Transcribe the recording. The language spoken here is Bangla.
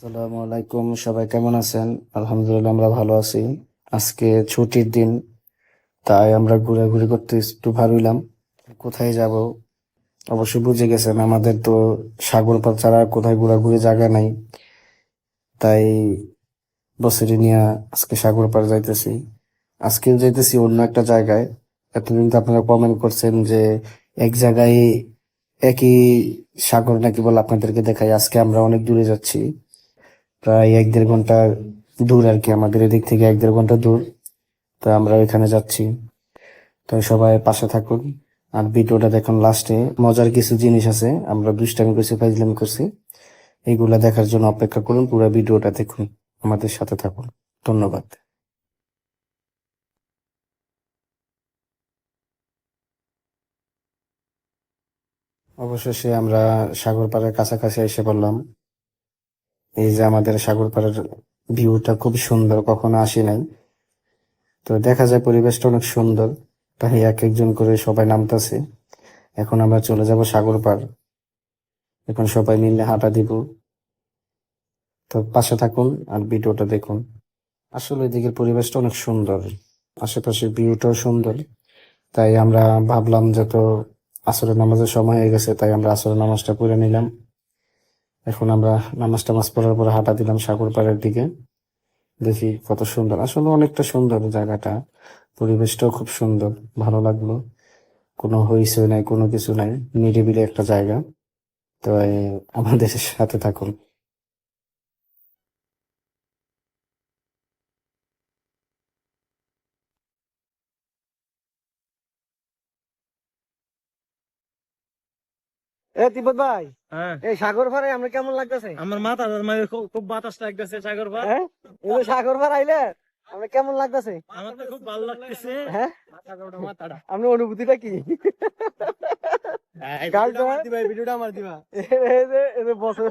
আসসালামু আলাইকুম, সবাই কেমন আছেন? আলহামদুলিল্লাহ, আমরা ভালো আছি। আজকে ছুটির দিন, তাই আমরা ঘোরাঘুরি করতে একটু ভাবলাম কোথায় যাব। অবশ্যই বুঝে গেছেন, আমাদের তো সাগর পার ছাড়া কোথায় ঘোরাঘুরি জায়গা নাই। তাই বছরে নিয়ে আজকে সাগর পার যাইতেছি। আজকেও যাইতেছি অন্য একটা জায়গায়। এতদিন তো আপনারা কমেন্ট করছেন যে এক জায়গায় একই সাগর নাকি বলে আপনাদেরকে দেখাই। আজকে আমরা অনেক দূরে যাচ্ছি, প্রায় 1-1.5 ঘন্টা দূর আর কি, আমাদের এদিক থেকে 1-1.5 ঘন্টা দূর। তো আমরা ওইখানে যাচ্ছি। তো সবাই পাশে থাকুন, আর ভিডিওটা দেখুন। লাস্টে মজার কিছু জিনিস আছে, আমরা দুষ্টামি করছি, ফাইজলামি করছি, এইগুলা দেখার জন্য অপেক্ষা করুন। পুরো ভিডিওটা দেখুন, আমাদের সাথে থাকুন। ধন্যবাদ। অবশেষে আমরা সাগর পাড়ের কাছাকাছি এসে পড়লাম। এই যে আমাদের সাগর পাড়ের ভিউটা খুব সুন্দর, কখনো আসি নাই। তো দেখা যায় পরিবেশটা অনেক সুন্দর, তাই এক একজন করে সবাই নামতেছে। এখন আমরা চলে যাব সাগর পাড়। এখন সবাই মিলে হাঁটা দিব। তো পাশে থাকুন আর ভিডিওটা দেখুন। আসলে এদিকের পরিবেশটা অনেক সুন্দর, আশেপাশের ভিউটাও সুন্দর। তাই আমরা ভাবলাম যে তো আসরের নামাজের সময় হয়ে গেছে, তাই আমরা আসরের নামাজটা পড়ে নিলাম। এখন আমরা নামাজ টামাজ পড়ার পরে হাঁটা দিলাম সাগর পাড়ের দিকে। দেখি কত সুন্দর, আসলে অনেকটা সুন্দর জায়গাটা। পরিবেশটাও খুব সুন্দর, ভালো লাগলো। কোনো হইচই নাই, কোনো কিছু নাই, নিরিবিলি একটা জায়গা। তো আমাদের সাথে থাকুন। এ তিব্বত ভাই, হ্যাঁ, এই সাগর পাড়ে আমরা কেমন লাগতেছে? আমার মাথা মানে খুব খুব বাতাস লাগতেছে সাগর পার। হ্যাঁ, এই যে সাগর পাড় আইলে আমরা কেমন লাগতেছে? আমার তো খুব ভালো লাগতেছে। হ্যাঁ, মাথাটা আপনার অনুভূতিটা কি? গার্লফ্রেন্ড দিবা, ভিডিওটা আমার দিবা। এই যে বসে